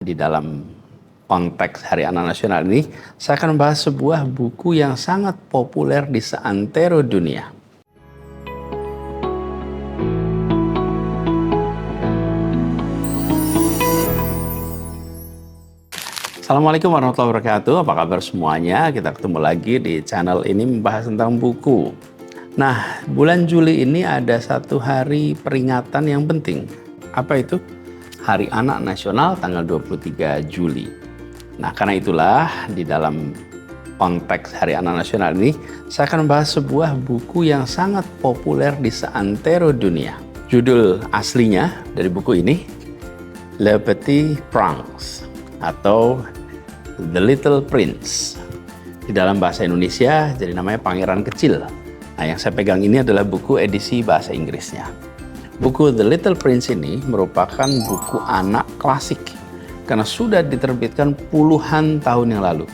Di dalam konteks Hari Anak Nasional ini, saya akan membahas sebuah buku yang sangat populer di seantero dunia. Assalamualaikum warahmatullahi wabarakatuh. Apa kabar semuanya? Kita ketemu lagi di channel ini membahas tentang buku. Nah, bulan Juli ini ada satu hari peringatan yang penting. Apa itu? Hari Anak Nasional tanggal 23 Juli. Nah, karena itulah di dalam konteks Hari Anak Nasional ini, saya akan membahas sebuah buku yang sangat populer di seantero dunia. Judul aslinya dari buku ini, Le Petit Prince atau The Little Prince. Di dalam bahasa Indonesia jadi namanya Pangeran Kecil. Nah, yang saya pegang ini adalah buku edisi bahasa Inggrisnya. Buku The Little Prince ini merupakan buku anak klasik karena sudah diterbitkan puluhan tahun yang lalu.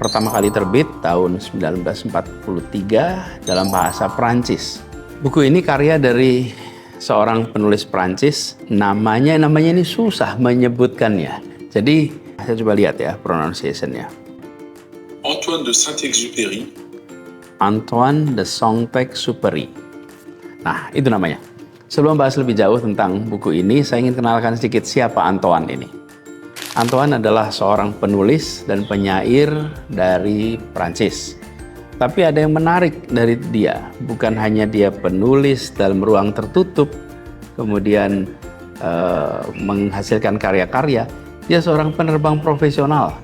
Pertama kali terbit tahun 1943 dalam bahasa Prancis. Buku ini karya dari seorang penulis Prancis, namanya ini susah menyebutkannya. Jadi saya coba lihat ya pronunciation-nya. Antoine de Saint-Exupéry. Antoine de Saint-Exupéry. Nah, itu namanya. Sebelum bahas lebih jauh tentang buku ini, saya ingin kenalkan sedikit siapa Antoine ini. Antoine adalah seorang penulis dan penyair dari Prancis. Tapi ada yang menarik dari dia. Bukan hanya dia penulis dalam ruang tertutup, kemudian menghasilkan karya-karya. Dia seorang penerbang profesional.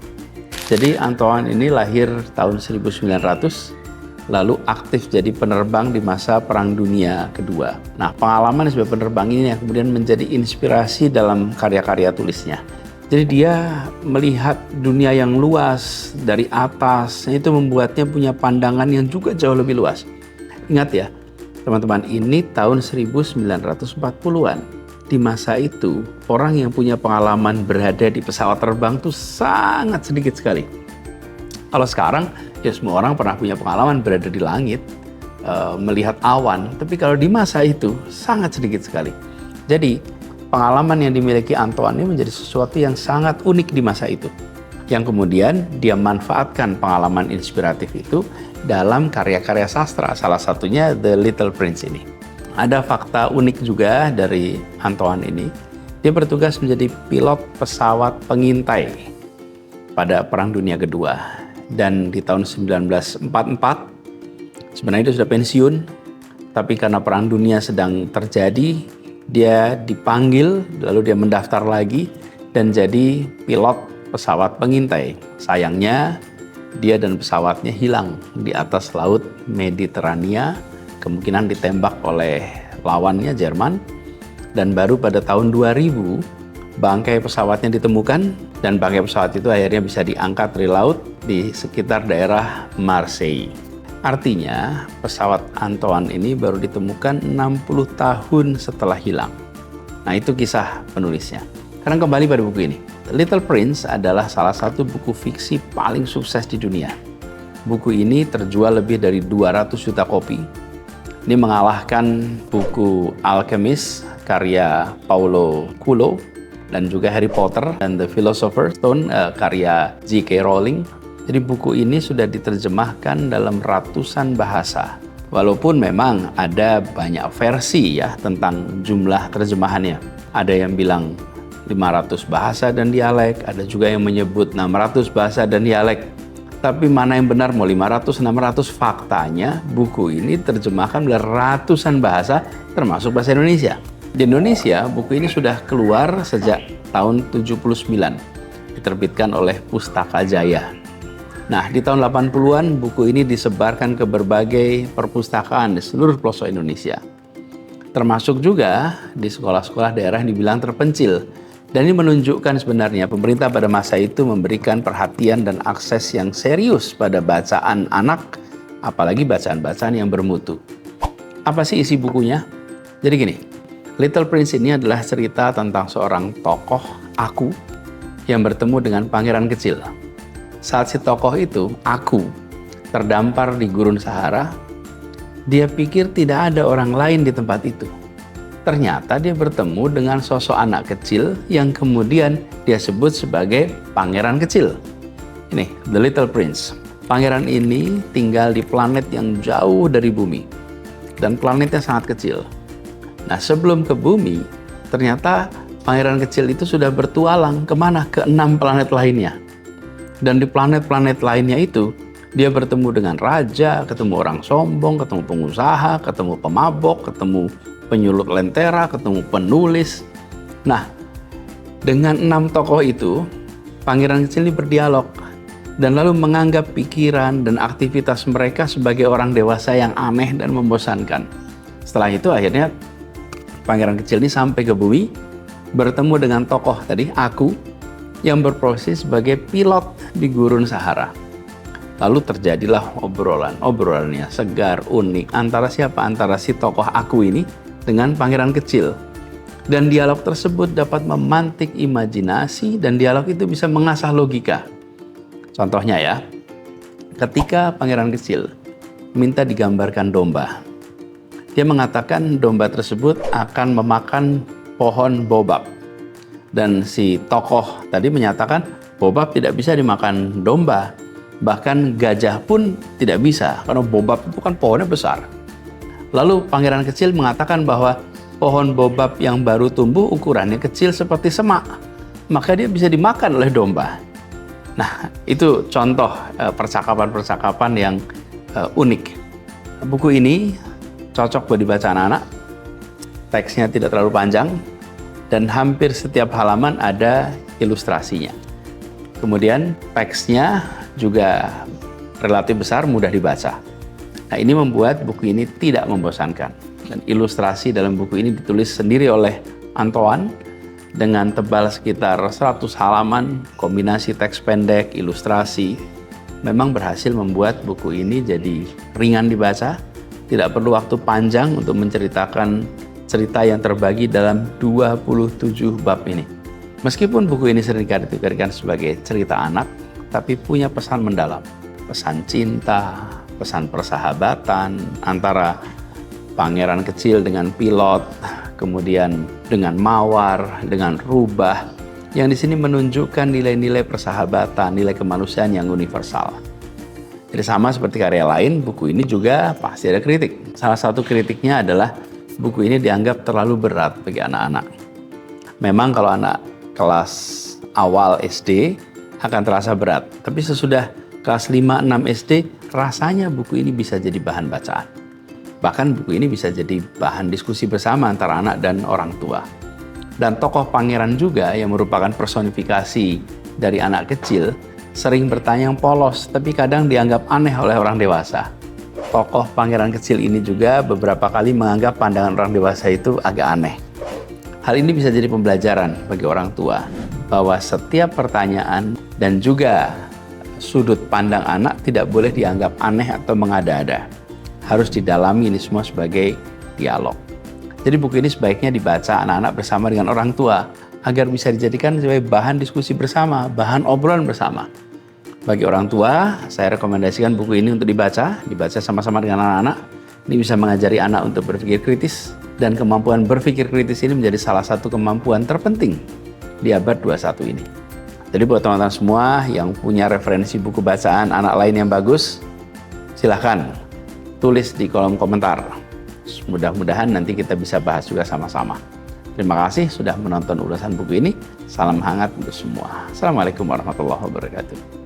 Jadi Antoine ini lahir tahun 1900, lalu aktif jadi penerbang di masa Perang Dunia Kedua. Nah, pengalaman sebagai penerbang ini yang kemudian menjadi inspirasi dalam karya-karya tulisnya. Jadi dia melihat dunia yang luas dari atas, itu membuatnya punya pandangan yang juga jauh lebih luas. Ingat ya, teman-teman, ini tahun 1940-an. Di masa itu, orang yang punya pengalaman berada di pesawat terbang itu sangat sedikit sekali. Kalau sekarang, ya semua orang pernah punya pengalaman berada di langit, melihat awan. Tapi kalau di masa itu, sangat sedikit sekali. Jadi, pengalaman yang dimiliki Antoine ini menjadi sesuatu yang sangat unik di masa itu. Yang kemudian dia manfaatkan pengalaman inspiratif itu dalam karya-karya sastra. Salah satunya The Little Prince ini. Ada fakta unik juga dari Antoine ini. Dia bertugas menjadi pilot pesawat pengintai pada Perang Dunia Kedua. Dan di tahun 1944, sebenarnya dia sudah pensiun, tapi karena Perang Dunia sedang terjadi, dia dipanggil, lalu dia mendaftar lagi, dan jadi pilot pesawat pengintai. Sayangnya, dia dan pesawatnya hilang di atas laut Mediterania, kemungkinan ditembak oleh lawannya Jerman, dan baru pada tahun 2000, bangkai pesawatnya ditemukan, dan bangkai pesawat itu akhirnya bisa diangkat dari laut di sekitar daerah Marseille. Artinya, pesawat Antoine ini baru ditemukan 60 tahun setelah hilang. Nah, itu kisah penulisnya. Sekarang kembali pada buku ini. Little Prince adalah salah satu buku fiksi paling sukses di dunia. Buku ini terjual lebih dari 200 juta kopi. Ini mengalahkan buku Alchemist karya Paulo Coelho, dan juga Harry Potter dan The Philosopher's Stone karya J.K. Rowling. Jadi buku ini sudah diterjemahkan dalam ratusan bahasa. Walaupun memang ada banyak versi ya tentang jumlah terjemahannya. Ada yang bilang 500 bahasa dan dialek, ada juga yang menyebut 600 bahasa dan dialek. Tapi mana yang benar, mau 500, 600, faktanya buku ini terjemahkan dalam ratusan bahasa termasuk bahasa Indonesia. Di Indonesia, buku ini sudah keluar sejak tahun 79, diterbitkan oleh Pustaka Jaya. Nah, di tahun 80-an, buku ini disebarkan ke berbagai perpustakaan di seluruh pelosok Indonesia. Termasuk juga di sekolah-sekolah daerah yang dibilang terpencil. Dan ini menunjukkan sebenarnya pemerintah pada masa itu memberikan perhatian dan akses yang serius pada bacaan anak, apalagi bacaan-bacaan yang bermutu. Apa sih isi bukunya? Jadi gini, Little Prince ini adalah cerita tentang seorang tokoh, Aku, yang bertemu dengan pangeran kecil. Saat si tokoh itu, Aku, terdampar di gurun Sahara, dia pikir tidak ada orang lain di tempat itu. ternyata dia bertemu dengan sosok anak kecil yang kemudian dia sebut sebagai pangeran kecil. Ini, The Little Prince. Pangeran ini tinggal di planet yang jauh dari bumi. Dan planetnya sangat kecil. Nah, sebelum ke bumi, ternyata pangeran kecil itu sudah bertualang kemana? Ke 6 planet lainnya. Dan di planet-planet lainnya itu, dia bertemu dengan raja, ketemu orang sombong, ketemu pengusaha, ketemu pemabok, ketemu penyulut lentera, ketemu penulis. Nah, dengan 6 tokoh itu, pangeran kecil ini berdialog dan lalu menganggap pikiran dan aktivitas mereka sebagai orang dewasa yang aneh dan membosankan. Setelah itu akhirnya pangeran kecil ini sampai ke bumi, bertemu dengan tokoh tadi, Aku, yang berprofesi sebagai pilot di gurun Sahara. Lalu terjadilah obrolannya segar, unik. Antara siapa? Antara si tokoh Aku ini dengan pangeran kecil. Dan dialog tersebut dapat memantik imajinasi dan dialog itu bisa mengasah logika. Contohnya ya, ketika pangeran kecil minta digambarkan domba, dia mengatakan domba tersebut akan memakan pohon bobab. Dan si tokoh tadi menyatakan bobab tidak bisa dimakan domba. Bahkan gajah pun tidak bisa, karena bobab itu kan pohonnya besar. Lalu pangeran kecil mengatakan bahwa pohon bobab yang baru tumbuh ukurannya kecil seperti semak, maka dia bisa dimakan oleh domba. Nah, itu contoh percakapan-percakapan yang unik. Buku ini cocok buat dibaca anak-anak. Teksnya tidak terlalu panjang dan hampir setiap halaman ada ilustrasinya. Kemudian teksnya juga relatif besar, mudah dibaca. Nah, ini membuat buku ini tidak membosankan. Dan ilustrasi dalam buku ini ditulis sendiri oleh Antoine dengan tebal sekitar 100 halaman, kombinasi teks pendek, ilustrasi. Memang berhasil membuat buku ini jadi ringan dibaca, tidak perlu waktu panjang untuk menceritakan cerita yang terbagi dalam 27 bab ini. Meskipun buku ini sering dikategorikan sebagai cerita anak, tapi punya pesan mendalam. Pesan cinta, pesan persahabatan antara pangeran kecil dengan pilot, kemudian dengan mawar, dengan rubah, yang di sini menunjukkan nilai-nilai persahabatan, nilai kemanusiaan yang universal. Jadi sama seperti karya lain, buku ini juga pasti ada kritik. Salah satu kritiknya adalah buku ini dianggap terlalu berat bagi anak-anak. Memang kalau anak kelas awal SD akan terasa berat, tapi sesudah kelas 5-6 SD, rasanya buku ini bisa jadi bahan bacaan. Bahkan buku ini bisa jadi bahan diskusi bersama antara anak dan orang tua. Dan tokoh pangeran juga yang merupakan personifikasi dari anak kecil sering bertanya yang polos, tapi kadang dianggap aneh oleh orang dewasa. Tokoh pangeran kecil ini juga beberapa kali menganggap pandangan orang dewasa itu agak aneh. Hal ini bisa jadi pembelajaran bagi orang tua bahwa setiap pertanyaan dan juga sudut pandang anak tidak boleh dianggap aneh atau mengada-ada. Harus didalami ini semua sebagai dialog. Jadi buku ini sebaiknya dibaca anak-anak bersama dengan orang tua agar bisa dijadikan sebagai bahan diskusi bersama, bahan obrolan bersama. Bagi orang tua, saya rekomendasikan buku ini untuk dibaca sama-sama dengan anak-anak. Ini bisa mengajari anak untuk berpikir kritis, dan kemampuan berpikir kritis ini menjadi salah satu kemampuan terpenting di abad 21 ini. Jadi buat teman-teman semua yang punya referensi buku bacaan anak lain yang bagus, silahkan tulis di kolom komentar. Mudah-mudahan nanti kita bisa bahas juga sama-sama. Terima kasih sudah menonton ulasan buku ini. Salam hangat untuk semua. Assalamualaikum warahmatullahi wabarakatuh.